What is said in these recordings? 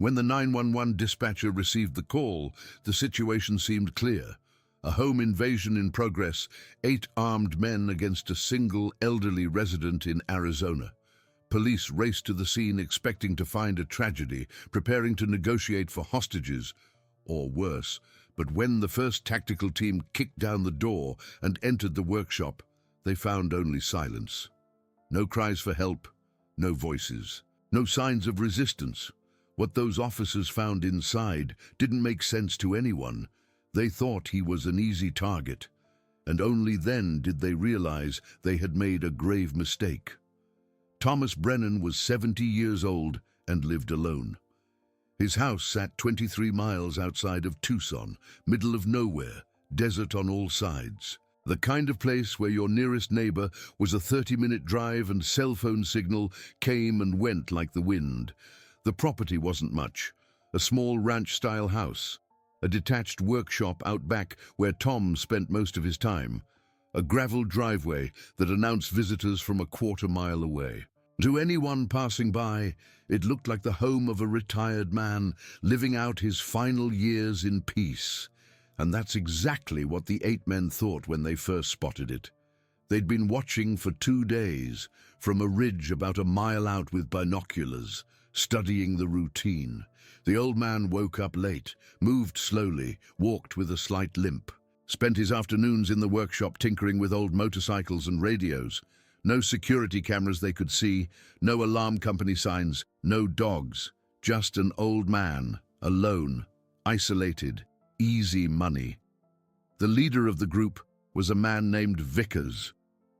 When the 911 dispatcher received the call, the situation seemed clear. A home invasion in progress, 8 armed men against a single elderly resident in Arizona. Police raced to the scene expecting to find a tragedy, preparing to negotiate for hostages, or worse. But when the first tactical team kicked down the door and entered the workshop, they found only silence. No cries for help, no voices, no signs of resistance. What those officers found inside didn't make sense to anyone. They thought he was an easy target, and only then did they realize they had made a grave mistake. Thomas Brennan was 70 years old and lived alone. His house sat 23 miles outside of Tucson, middle of nowhere, desert on all sides. The kind of place where your nearest neighbor was a 30-minute drive and cell phone signal came and went like the wind. The property wasn't much, a small ranch-style house, a detached workshop out back where Tom spent most of his time, a gravel driveway that announced visitors from a quarter-mile away. To anyone passing by, it looked like the home of a retired man living out his final years in peace. And that's exactly what the 8 men thought when they first spotted it. They'd been watching for 2 days, from a ridge about a mile out with binoculars, studying the routine. The old man woke up late, moved slowly, walked with a slight limp, spent his afternoons in the workshop tinkering with old motorcycles and radios. No security cameras they could see, no alarm company signs, no dogs. Just an old man, alone, isolated, easy money. The leader of the group was a man named Vickers,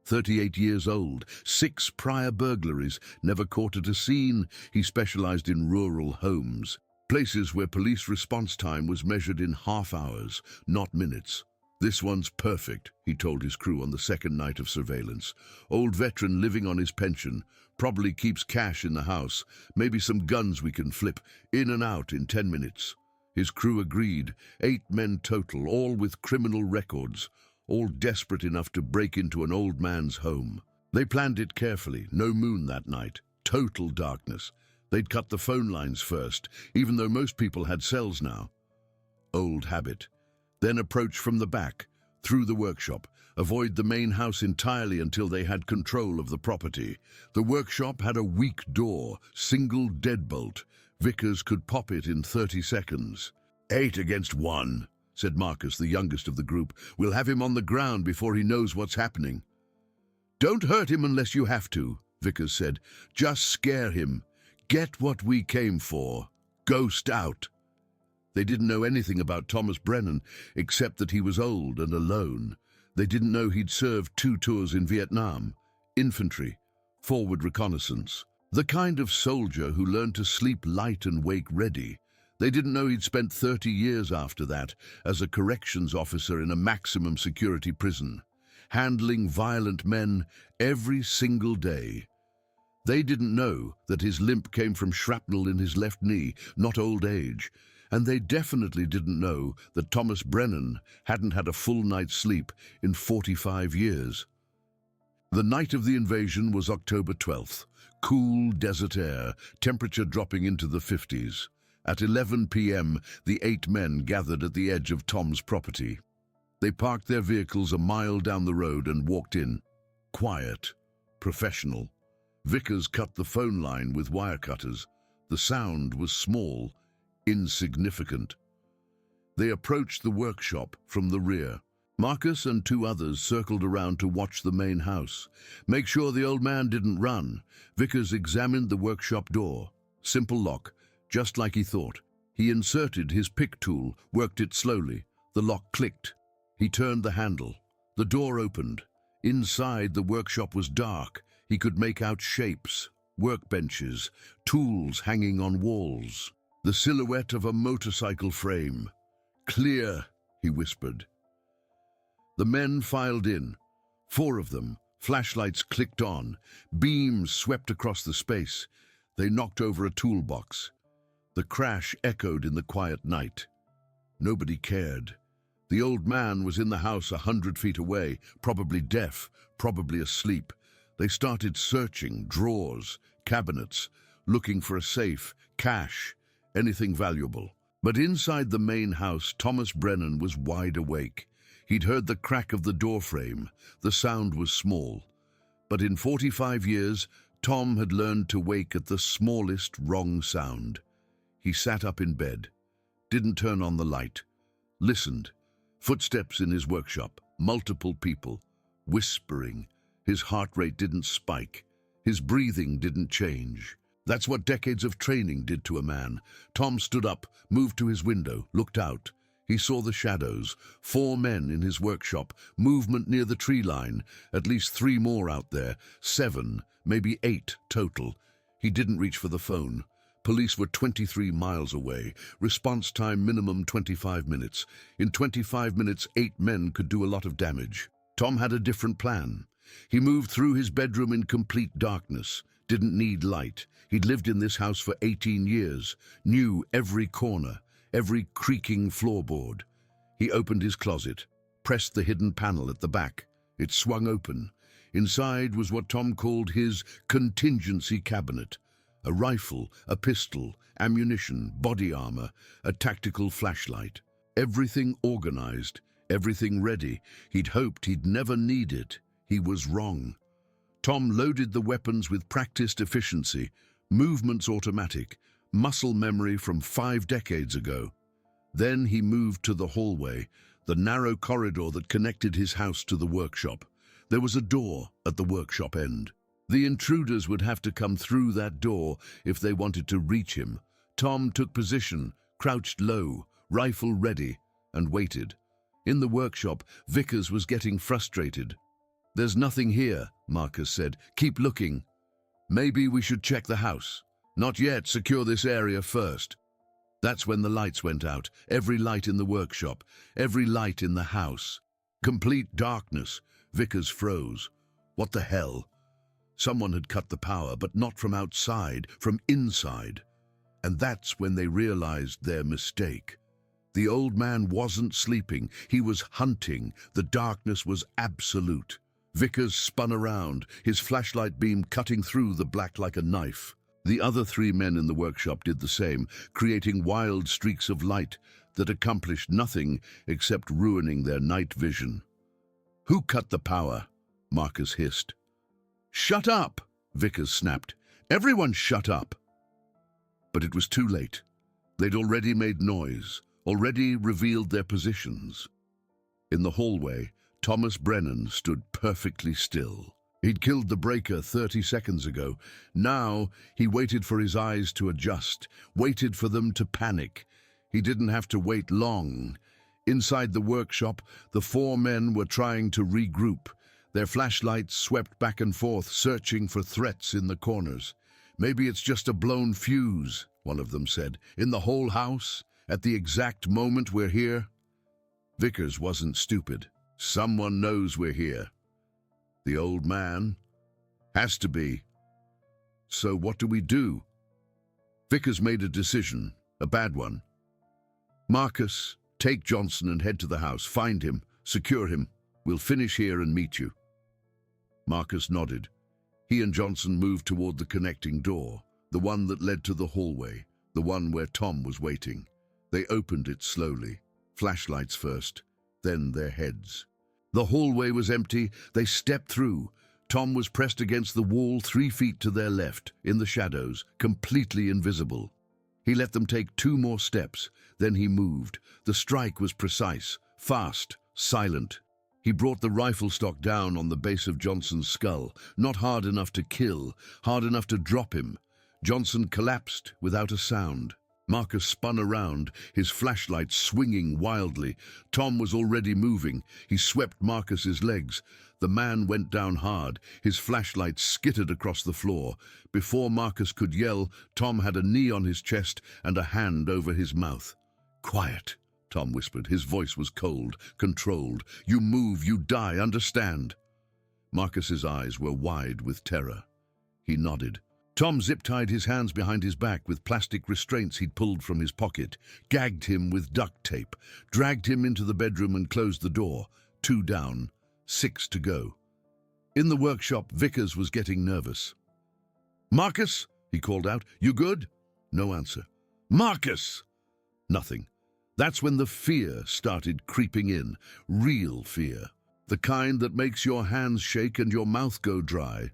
38 years old, 6 prior burglaries, never caught at a scene. He specialized in rural homes, places where police response time was measured in half hours, not minutes. "This one's perfect," he told his crew on the second night of surveillance. "Old veteran living on his pension, probably keeps cash in the house, maybe some guns we can flip, in and out in 10 minutes. His crew agreed, 8 men total, all with criminal records, all desperate enough to break into an old man's home. They planned it carefully, no moon that night, total darkness. They'd cut the phone lines first, even though most people had cells now. Old habit. Then approach from the back, through the workshop, avoid the main house entirely until they had control of the property. The workshop had a weak door, single deadbolt. Vickers could pop it in 30 seconds. 8 against 1, said Marcus, the youngest of the group. "We'll have him on the ground before he knows what's happening." "Don't hurt him unless you have to," Vickers said. "Just scare him. Get what we came for. Ghost out." They didn't know anything about Thomas Brennan, except that he was old and alone. They didn't know he'd served 2 tours in Vietnam, infantry, forward reconnaissance. The kind of soldier who learned to sleep light and wake ready. They didn't know he'd spent 30 years after that as a corrections officer in a maximum security prison, handling violent men every single day. They didn't know that his limp came from shrapnel in his left knee, not old age. And they definitely didn't know that Thomas Brennan hadn't had a full night's sleep in 45 years. The night of the invasion was October 12th. Cool desert air, temperature dropping into the 50s. At 11 p.m., the 8 men gathered at the edge of Tom's property. They parked their vehicles a mile down the road and walked in. Quiet, professional. Vickers cut the phone line with wire cutters. The sound was small, insignificant. They approached the workshop from the rear. Marcus and 2 others circled around to watch the main house. Make sure the old man didn't run. Vickers examined the workshop door. Simple lock, just like he thought. He inserted his pick tool, worked it slowly. The lock clicked. He turned the handle. The door opened. Inside, the workshop was dark. He could make out shapes, workbenches, tools hanging on walls. The silhouette of a motorcycle frame. "Clear," he whispered. The men filed in. 4 of them. Flashlights clicked on. Beams swept across the space. They knocked over a toolbox. The crash echoed in the quiet night. Nobody cared. The old man was in the house 100 feet away, probably deaf, probably asleep. They started searching drawers, cabinets, looking for a safe, cash, anything valuable. But inside the main house, Thomas Brennan was wide awake. He'd heard the crack of the doorframe. The sound was small. But in 45 years, Tom had learned to wake at the smallest wrong sound. He sat up in bed, didn't turn on the light, listened. Footsteps in his workshop, multiple people, whispering. His heart rate didn't spike. His breathing didn't change. That's what decades of training did to a man. Tom stood up, moved to his window, looked out. He saw the shadows, 4 men in his workshop, movement near the tree line, at least 3 more out there, 7, maybe 8 total. He didn't reach for the phone. Police were 23 miles away. Response time minimum 25 minutes. In 25 minutes, 8 men could do a lot of damage. Tom had a different plan. He moved through his bedroom in complete darkness. Didn't need light. He'd lived in this house for 18 years, knew every corner, every creaking floorboard. He opened his closet, pressed the hidden panel at the back. It swung open. Inside was what Tom called his contingency cabinet. A rifle, a pistol, ammunition, body armor, a tactical flashlight. Everything organized, everything ready. He'd hoped he'd never need it. He was wrong. Tom loaded the weapons with practiced efficiency, movements automatic, muscle memory from 5 decades ago. Then he moved to the hallway, the narrow corridor that connected his house to the workshop. There was a door at the workshop end. The intruders would have to come through that door if they wanted to reach him. Tom took position, crouched low, rifle ready, and waited. In the workshop, Vickers was getting frustrated. "There's nothing here," Marcus said. "Keep looking." "Maybe we should check the house." "Not yet. Secure this area first." That's when the lights went out. Every light in the workshop, every light in the house. Complete darkness. Vickers froze. What the hell? Someone had cut the power, but not from outside, from inside. And that's when they realized their mistake. The old man wasn't sleeping. He was hunting. The darkness was absolute. Vickers spun around, his flashlight beam cutting through the black like a knife. The other 3 men in the workshop did the same, creating wild streaks of light that accomplished nothing except ruining their night vision. "Who cut the power?" Marcus hissed. "Shut up!" Vickers snapped. "Everyone shut up!" But it was too late. They'd already made noise, already revealed their positions. In the hallway, Thomas Brennan stood perfectly still. He'd killed the breaker 30 seconds ago. Now he waited for his eyes to adjust, waited for them to panic. He didn't have to wait long. Inside the workshop, the 4 men were trying to regroup. Their flashlights swept back and forth, searching for threats in the corners. "Maybe it's just a blown fuse," one of them said. "In the whole house, at the exact moment we're here." Vickers wasn't stupid. "Someone knows we're here." "The old man?" "Has to be." "So what do we do?" Vickers made a decision, a bad one. "Marcus, take Johnson and head to the house. Find him, secure him. We'll finish here and meet you." Marcus nodded. He and Johnson moved toward the connecting door, the one that led to the hallway, the one where Tom was waiting. They opened it slowly, flashlights first, then their heads. The hallway was empty. They stepped through. Tom was pressed against the wall 3 feet to their left, in the shadows, completely invisible. He let them take 2 more steps. Then he moved. The strike was precise, fast, silent. He brought the rifle stock down on the base of Johnson's skull, not hard enough to kill, hard enough to drop him. Johnson collapsed without a sound. Marcus spun around, his flashlight swinging wildly. Tom was already moving. He swept Marcus's legs. The man went down hard. His flashlight skittered across the floor. Before Marcus could yell, Tom had a knee on his chest and a hand over his mouth. "Quiet," Tom whispered. His voice was cold, controlled. "You move, you die, understand?" Marcus's eyes were wide with terror. He nodded. Tom zip-tied his hands behind his back with plastic restraints he'd pulled from his pocket, gagged him with duct tape, dragged him into the bedroom and closed the door. 2 down, 6 to go. In the workshop, Vickers was getting nervous. "Marcus," he called out, "you good?" No answer. Marcus! Nothing. That's when the fear started creeping in. Real fear. The kind that makes your hands shake and your mouth go dry.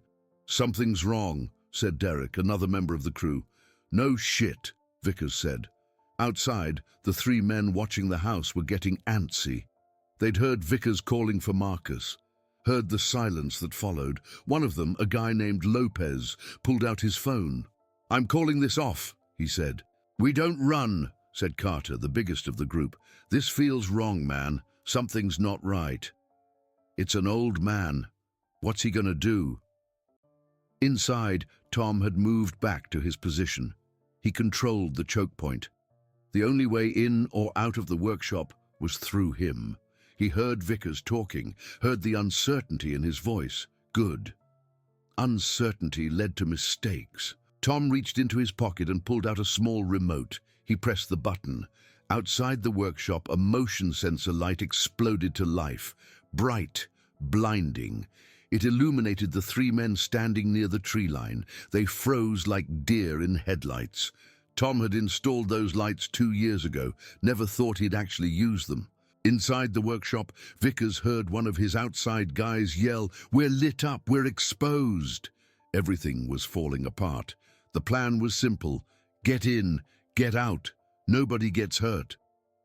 Something's wrong, said Derek, another member of the crew. No shit, Vickers said. Outside, the three men watching the house were getting antsy. They'd heard Vickers calling for Marcus, heard the silence that followed. One of them, a guy named Lopez, pulled out his phone. I'm calling this off, he said. We don't run, said Carter, the biggest of the group. This feels wrong, man. Something's not right. It's an old man. What's he gonna do? Inside, Tom had moved back to his position. He controlled the choke point. The only way in or out of the workshop was through him. He heard Vickers talking, heard the uncertainty in his voice. Good. Uncertainty led to mistakes. Tom reached into his pocket and pulled out a small remote. He pressed the button. Outside the workshop, a motion sensor light exploded to life. Bright, blinding. It illuminated the three men standing near the tree line. They froze like deer in headlights. Tom had installed those lights 2 years ago, never thought he'd actually use them. Inside the workshop, Vickers heard one of his outside guys yell, "We're lit up, we're exposed." Everything was falling apart. The plan was simple. Get in, get out. Nobody gets hurt.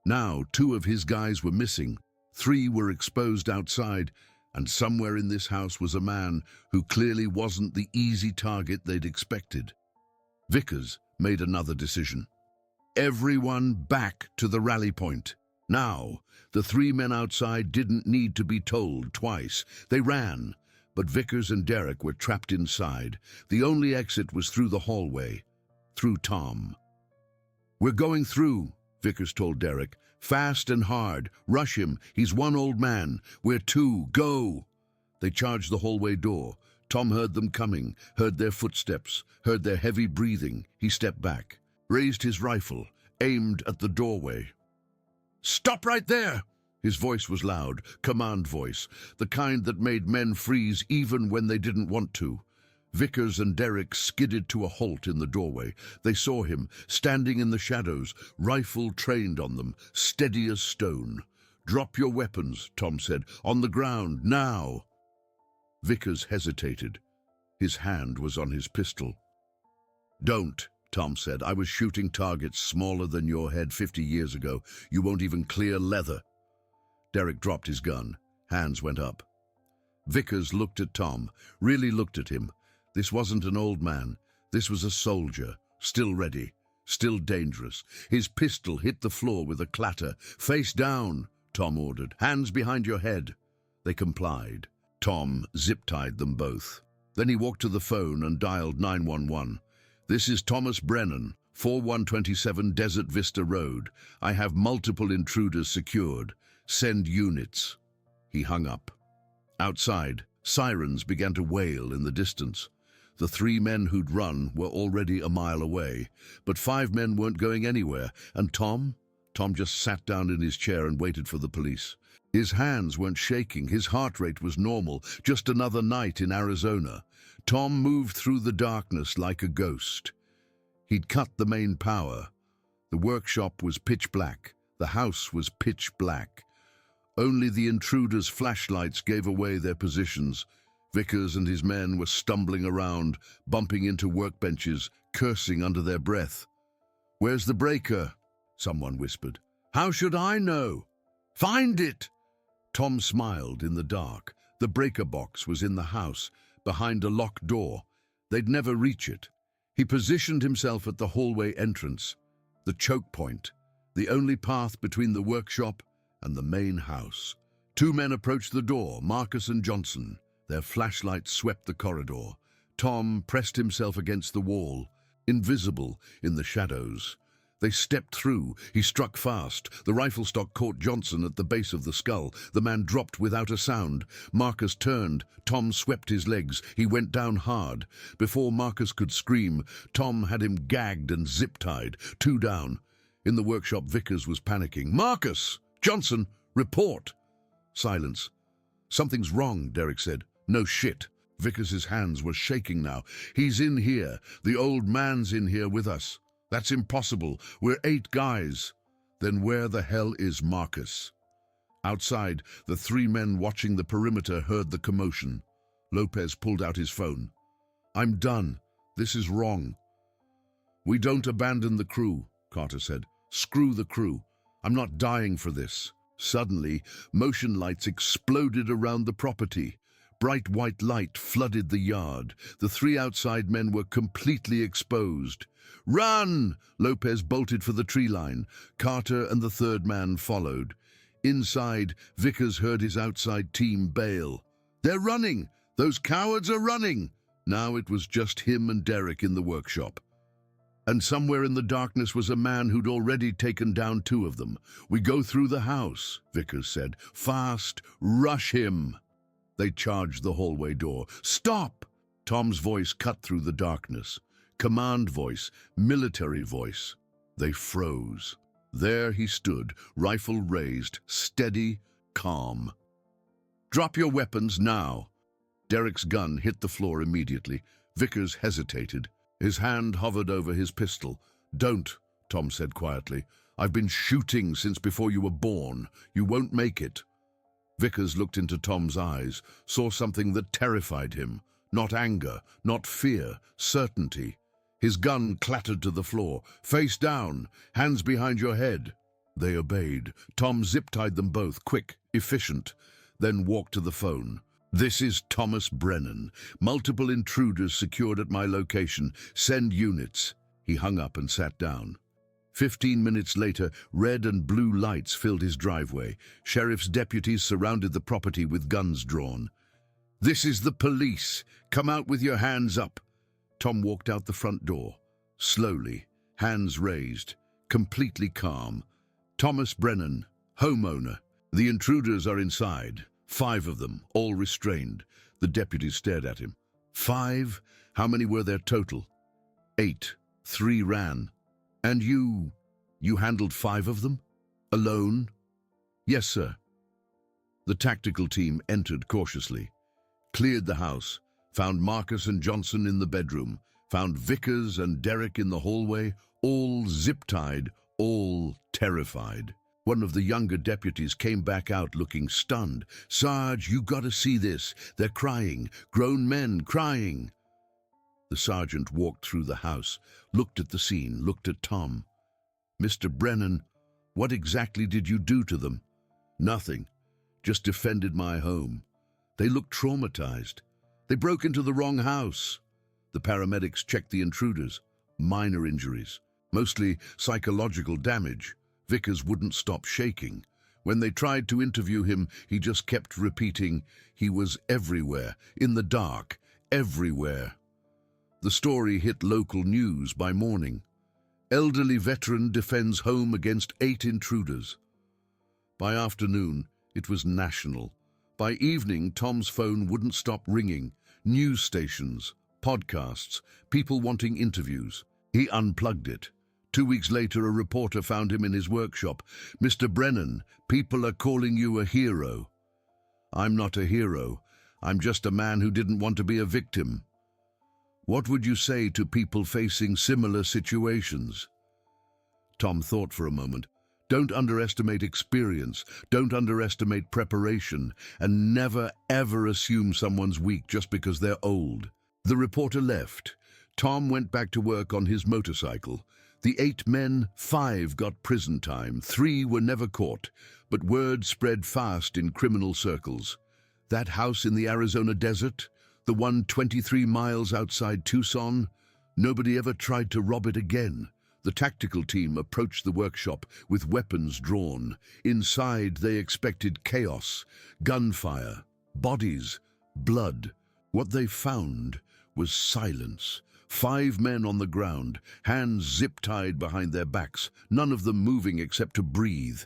Now, 2 of his guys were missing. 3 were exposed outside, and somewhere in this house was a man who clearly wasn't the easy target they'd expected. Vickers made another decision. Everyone back to the rally point. Now, the 3 men outside didn't need to be told twice. They ran, but Vickers and Derek were trapped inside. The only exit was through the hallway, through Tom. We're going through, Vickers told Derek. Fast and hard. Rush him. He's one old man. We're 2. Go! They charged the hallway door. Tom heard them coming, heard their footsteps, heard their heavy breathing. He stepped back, raised his rifle, aimed at the doorway. Stop right there! His voice was loud, command voice, the kind that made men freeze even when they didn't want to. Vickers and Derek skidded to a halt in the doorway. They saw him, standing in the shadows, rifle trained on them, steady as stone. Drop your weapons, Tom said. On the ground, now! Vickers hesitated. His hand was on his pistol. Don't, Tom said. I was shooting targets smaller than your head 50 years ago. You won't even clear leather. Derek dropped his gun. Hands went up. Vickers looked at Tom, really looked at him. This wasn't an old man. This was a soldier, still ready, still dangerous. His pistol hit the floor with a clatter. Face down, Tom ordered. Hands behind your head. They complied. Tom zip-tied them both. Then he walked to the phone and dialed 911. This is Thomas Brennan, 4127 Desert Vista Road. I have multiple intruders secured. Send units. He hung up. Outside, sirens began to wail in the distance. The 3 men who'd run were already a mile away, but 5 men weren't going anywhere, and Tom just sat down in his chair and waited for the police. His hands weren't shaking, his heart rate was normal, just another night in Arizona. Tom moved through the darkness like a ghost. He'd cut the main power. The workshop was pitch black, the house was pitch black. Only the intruders' flashlights gave away their positions. Vickers and his men were stumbling around, bumping into workbenches, cursing under their breath. "Where's the breaker?" someone whispered. "How should I know?" "Find it!" Tom smiled in the dark. The breaker box was in the house, behind a locked door. They'd never reach it. He positioned himself at the hallway entrance, the choke point, the only path between the workshop and the main house. 2 men approached the door, Marcus and Johnson. Their flashlights swept the corridor. Tom pressed himself against the wall, invisible in the shadows. They stepped through. He struck fast. The rifle stock caught Johnson at the base of the skull. The man dropped without a sound. Marcus turned. Tom swept his legs. He went down hard. Before Marcus could scream, Tom had him gagged and zip-tied. 2 down. In the workshop, Vickers was panicking. "Marcus! Johnson! Report!" Silence. "Something's wrong," Derek said. "No shit." Vickers's hands were shaking now. "He's in here. The old man's in here with us." That's impossible. We're 8 guys. Then where the hell is Marcus? Outside, the 3 men watching the perimeter heard the commotion. Lopez pulled out his phone. I'm done. This is wrong. We don't abandon the crew, Carter said. Screw the crew. I'm not dying for this. Suddenly, motion lights exploded around the property. Bright white light flooded the yard. The 3 outside men were completely exposed. Run! Lopez bolted for the tree line. Carter and the 3rd man followed. Inside, Vickers heard his outside team bail. They're running! Those cowards are running! Now it was just him and Derek in the workshop. And somewhere in the darkness was a man who'd already taken down 2 of them. We go through the house, Vickers said. Fast! Rush him! They charged the hallway door. Stop! Tom's voice cut through the darkness. Command voice, military voice. They froze. There he stood, rifle raised, steady, calm. Drop your weapons now. Derek's gun hit the floor immediately. Vickers hesitated. His hand hovered over his pistol. Don't, Tom said quietly. I've been shooting since before you were born. You won't make it. Vickers looked into Tom's eyes, saw something that terrified him. Not anger, not fear, certainty. His gun clattered to the floor. Face down, hands behind your head. They obeyed. Tom zip-tied them both, quick, efficient, then walked to the phone. This is Thomas Brennan. Multiple intruders secured at my location. Send units. He hung up and sat down. 15 minutes later, red and blue lights filled his driveway. Sheriff's deputies surrounded the property with guns drawn. This is the police. Come out with your hands up. Tom walked out the front door. Slowly, hands raised, completely calm. Thomas Brennan, homeowner. The intruders are inside. 5 of them, all restrained. The deputies stared at him. 5? How many were there total? 8. 3 ran. And you handled 5 of them? Alone? Yes, sir. The tactical team entered cautiously, cleared the house, found Marcus and Johnson in the bedroom, found Vickers and Derek in the hallway, all zip-tied, all terrified. One of the younger deputies came back out looking stunned. Sarge, you gotta see this. They're crying. Grown men crying. The sergeant walked through the house, looked at the scene, looked at Tom. Mr. Brennan, what exactly did you do to them? Nothing. Just defended my home. They looked traumatized. They broke into the wrong house. The paramedics checked the intruders. Minor injuries, mostly psychological damage. Vickers wouldn't stop shaking. When they tried to interview him, he just kept repeating, he was everywhere, in the dark, everywhere. The story hit local news by morning. Elderly veteran defends home against 8 intruders. By afternoon, it was national. By evening, Tom's phone wouldn't stop ringing. News stations, podcasts, people wanting interviews. He unplugged it. 2 weeks later, a reporter found him in his workshop. Mr. Brennan, people are calling you a hero. I'm not a hero. I'm just a man who didn't want to be a victim. What would you say to people facing similar situations? Tom thought for a moment. Don't underestimate experience, don't underestimate preparation, and never ever assume someone's weak just because they're old. The reporter left. Tom went back to work on his motorcycle. The 8 men, 5 got prison time, 3 were never caught, but word spread fast in criminal circles. That house in the Arizona desert, the one 23 miles outside Tucson, nobody ever tried to rob it again. The tactical team approached the workshop with weapons drawn. Inside, they expected chaos, gunfire, bodies, blood. What they found was silence. 5 men on the ground, hands zip-tied behind their backs, none of them moving except to breathe.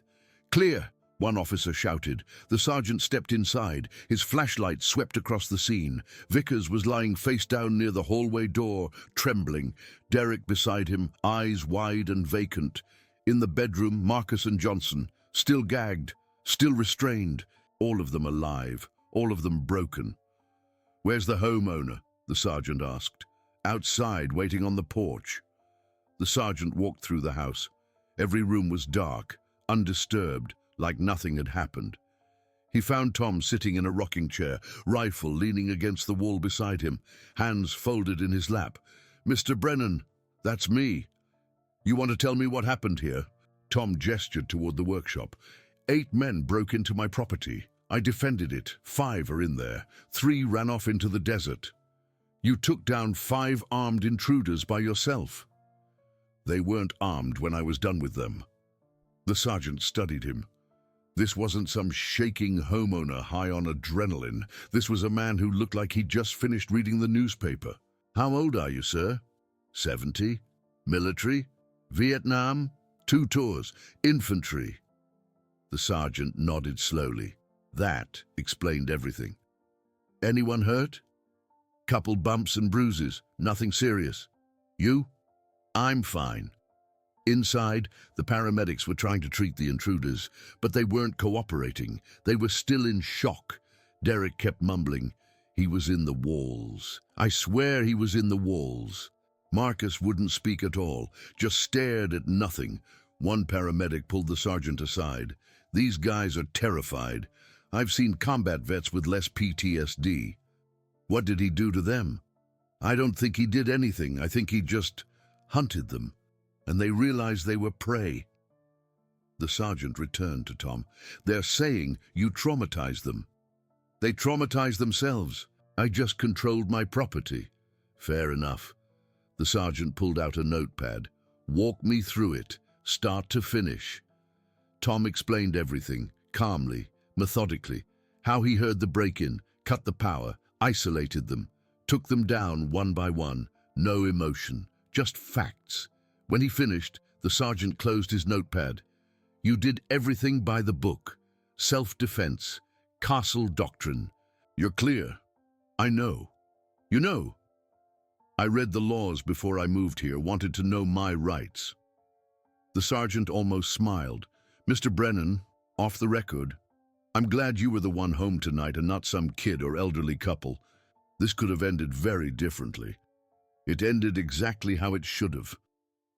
Clear, one officer shouted. The sergeant stepped inside. His flashlight swept across the scene. Vickers was lying face down near the hallway door, trembling. Derek beside him, eyes wide and vacant. In the bedroom, Marcus and Johnson, still gagged, still restrained, all of them alive, all of them broken. Where's the homeowner? The sergeant asked. Outside, waiting on the porch. The sergeant walked through the house. Every room was dark, undisturbed, like nothing had happened. He found Tom sitting in a rocking chair, rifle leaning against the wall beside him, hands folded in his lap. "Mr. Brennan, that's me. You want to tell me what happened here?" Tom gestured toward the workshop. 8 men broke into my property. I defended it. 5 are in there. 3 ran off into the desert. You took down 5 armed intruders by yourself. They weren't armed when I was done with them. The sergeant studied him. This wasn't some shaking homeowner high on adrenaline. This was a man who looked like he'd just finished reading the newspaper. "How old are you, sir?" 70. "Military? Vietnam? 2 tours. Infantry?" The sergeant nodded slowly. That explained everything. "Anyone hurt?" "Couple bumps and bruises. Nothing serious." "You?" "I'm fine." Inside, the paramedics were trying to treat the intruders, but they weren't cooperating. They were still in shock. Derek kept mumbling, "He was in the walls. I swear he was in the walls." Marcus wouldn't speak at all, just stared at nothing. One paramedic pulled the sergeant aside. "These guys are terrified. I've seen combat vets with less PTSD. What did he do to them?" "I don't think he did anything. I think he just hunted them. And they realized they were prey." The sergeant returned to Tom. "They're saying you traumatized them." "They traumatized themselves. I just controlled my property." "Fair enough." The sergeant pulled out a notepad. "Walk me through it, start to finish." Tom explained everything, calmly, methodically. How he heard the break-in, cut the power, isolated them, took them down one by one. No emotion, just facts. When he finished, the sergeant closed his notepad. "You did everything by the book. Self-defense, castle doctrine. You're clear." "I know." "You know?" "I read the laws before I moved here, wanted to know my rights." The sergeant almost smiled. "Mr. Brennan, off the record, I'm glad you were the one home tonight and not some kid or elderly couple. This could have ended very differently. It ended exactly how it should have.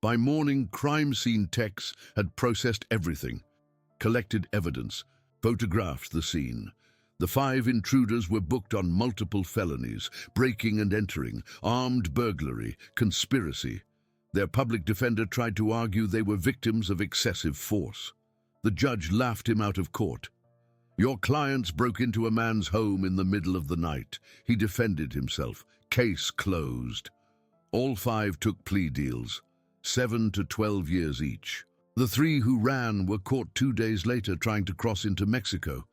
By morning, crime scene techs had processed everything, collected evidence, photographed the scene. The 5 intruders were booked on multiple felonies, breaking and entering, armed burglary, conspiracy. Their public defender tried to argue they were victims of excessive force. The judge laughed him out of court. "Your clients broke into a man's home in the middle of the night. He defended himself. Case closed." All 5 took plea deals. 7 to 12 years each. The 3 who ran were caught 2 days later trying to cross into Mexico.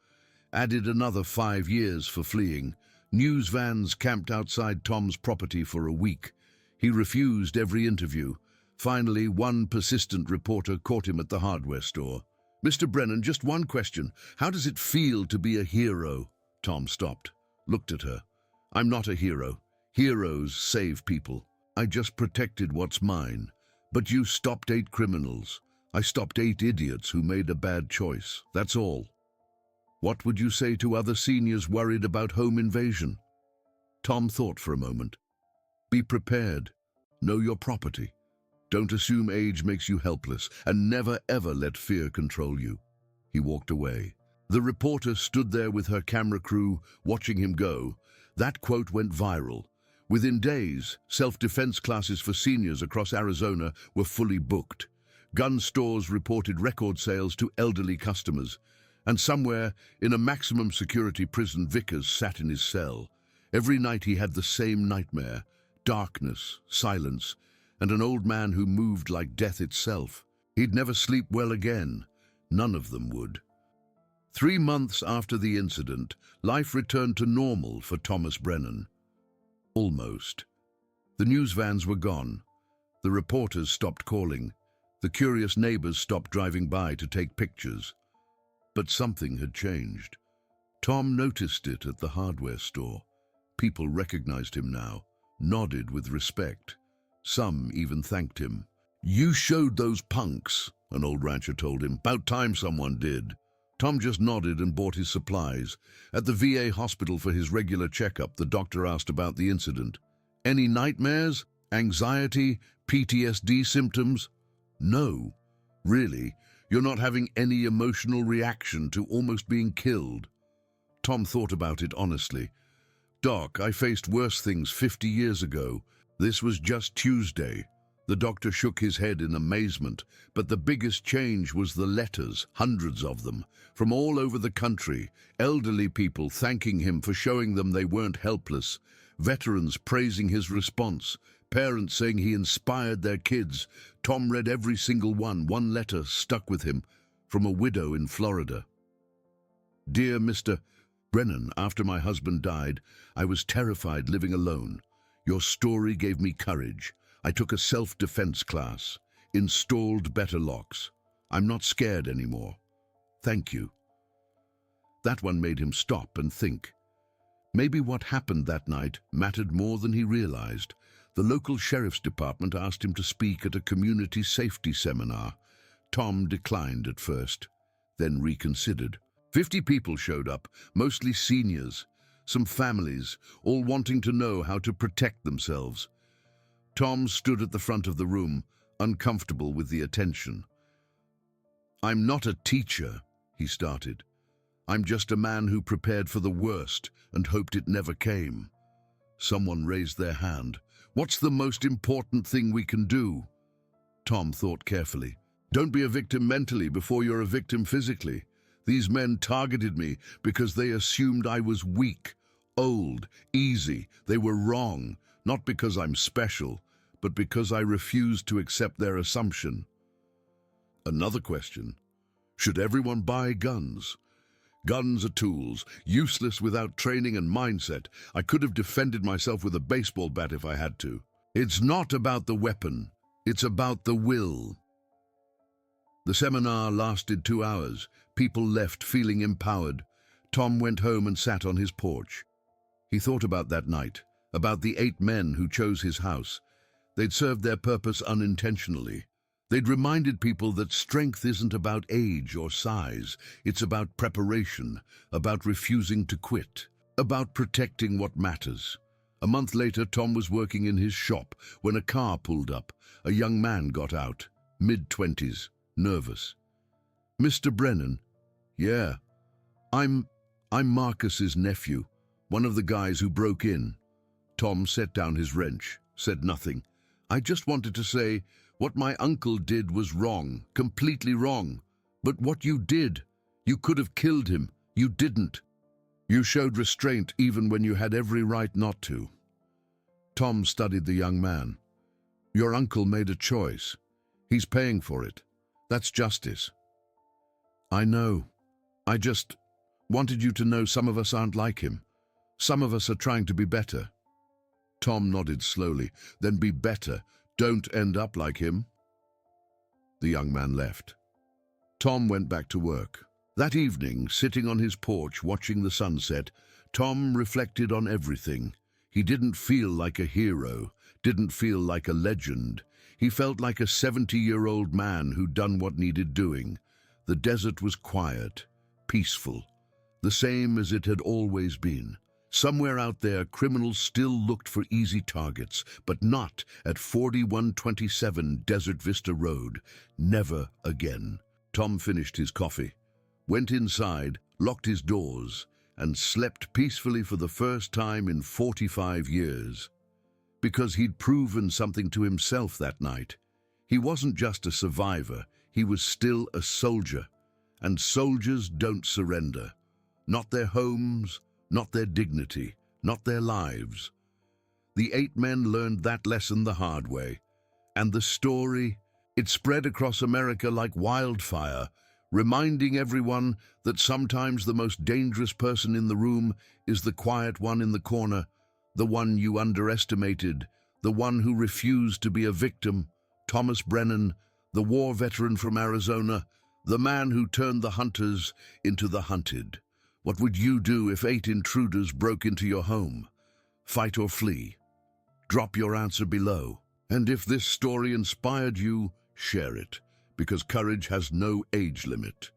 Added another 5 years for fleeing. News vans camped outside Tom's property for a week. He refused every interview. Finally, one persistent reporter caught him at the hardware store. "Mr. Brennan, just one question. How does it feel to be a hero?" Tom stopped, looked at her. "I'm not a hero. Heroes save people. I just protected what's mine. But you stopped 8 criminals. I stopped 8 idiots who made a bad choice. That's all." "What would you say to other seniors worried about home invasion?" Tom thought for a moment. "Be prepared. Know your property. Don't assume age makes you helpless, and never ever let fear control you." He walked away. The reporter stood there with her camera crew, watching him go. That quote went viral. Within days, self-defense classes for seniors across Arizona were fully booked. Gun stores reported record sales to elderly customers. And somewhere, in a maximum security prison, Vickers sat in his cell. Every night he had the same nightmare: darkness, silence, and an old man who moved like death itself. He'd never sleep well again. None of them would. 3 months after the incident, life returned to normal for Thomas Brennan. Almost. The news vans were gone. The reporters stopped calling. The curious neighbors stopped driving by to take pictures. But something had changed. Tom noticed it at the hardware store. People recognized him now, nodded with respect. Some even thanked him. "You showed those punks," an old rancher told him. "'Bout time someone did." Tom just nodded and bought his supplies. At the VA hospital for his regular checkup, the doctor asked about the incident. "Any nightmares? Anxiety? PTSD symptoms? No. Really, you're not having any emotional reaction to almost being killed. Tom thought about it honestly. Doc, I faced worse things 50 years ago. This was just Tuesday. The doctor shook his head in amazement, but the biggest change was the letters, hundreds of them, from all over the country, elderly people thanking him for showing them they weren't helpless, veterans praising his response, parents saying he inspired their kids. Tom read every single one. One letter stuck with him, from a widow in Florida. Dear Mr. Brennan, after my husband died, I was terrified living alone. Your story gave me courage. I took a self-defense class, installed better locks. I'm not scared anymore. Thank you. That one made him stop and think. Maybe what happened that night mattered more than he realized. The local sheriff's department asked him to speak at a community safety seminar. Tom declined at first, then reconsidered. 50 people showed up, mostly seniors, some families, all wanting to know how to protect themselves. Tom stood at the front of the room, uncomfortable with the attention. I'm not a teacher, he started. I'm just a man who prepared for the worst and hoped it never came. Someone raised their hand. What's the most important thing we can do? Tom thought carefully. Don't be a victim mentally before you're a victim physically. These men targeted me because they assumed I was weak, old, easy. They were wrong, not because I'm special, but because I refused to accept their assumption. Another question. Should everyone buy guns? Guns are tools, useless without training and mindset. I could have defended myself with a baseball bat if I had to. It's not about the weapon. It's about the will. The seminar lasted 2 hours. People left feeling empowered. Tom went home and sat on his porch. He thought about that night, about the 8 men who chose his house. They'd served their purpose unintentionally. They'd reminded people that strength isn't about age or size. It's about preparation, about refusing to quit, about protecting what matters. A month later, Tom was working in his shop when a car pulled up. A young man got out, mid-20s, nervous. Mr. Brennan? Yeah. I'm Marcus's nephew, one of the guys who broke in. Tom set down his wrench, said nothing. I just wanted to say, what my uncle did was wrong, completely wrong. But what you did, you could have killed him. You didn't. You showed restraint even when you had every right not to. Tom studied the young man. Your uncle made a choice. He's paying for it. That's justice. I know. I just wanted you to know some of us aren't like him. Some of us are trying to be better. Tom nodded slowly. Then be better. Don't end up like him. The young man left. Tom went back to work. That evening, sitting on his porch watching the sunset, Tom reflected on everything. He didn't feel like a hero, didn't feel like a legend. He felt like a 70-year-old man who'd done what needed doing. The desert was quiet, peaceful, the same as it had always been. Somewhere out there, criminals still looked for easy targets, but not at 4127 Desert Vista Road. Never again. Tom finished his coffee, went inside, locked his doors, and slept peacefully for the first time in 45 years. Because he'd proven something to himself that night. He wasn't just a survivor, he was still a soldier. And soldiers don't surrender. Not their homes, not their dignity, not their lives. The 8 men learned that lesson the hard way. And the story, it spread across America like wildfire, reminding everyone that sometimes the most dangerous person in the room is the quiet one in the corner, the one you underestimated, the one who refused to be a victim. Thomas Brennan, the war veteran from Arizona, the man who turned the hunters into the hunted. What would you do if 8 intruders broke into your home? Fight or flee? Drop your answer below. And if this story inspired you, share it, because courage has no age limit.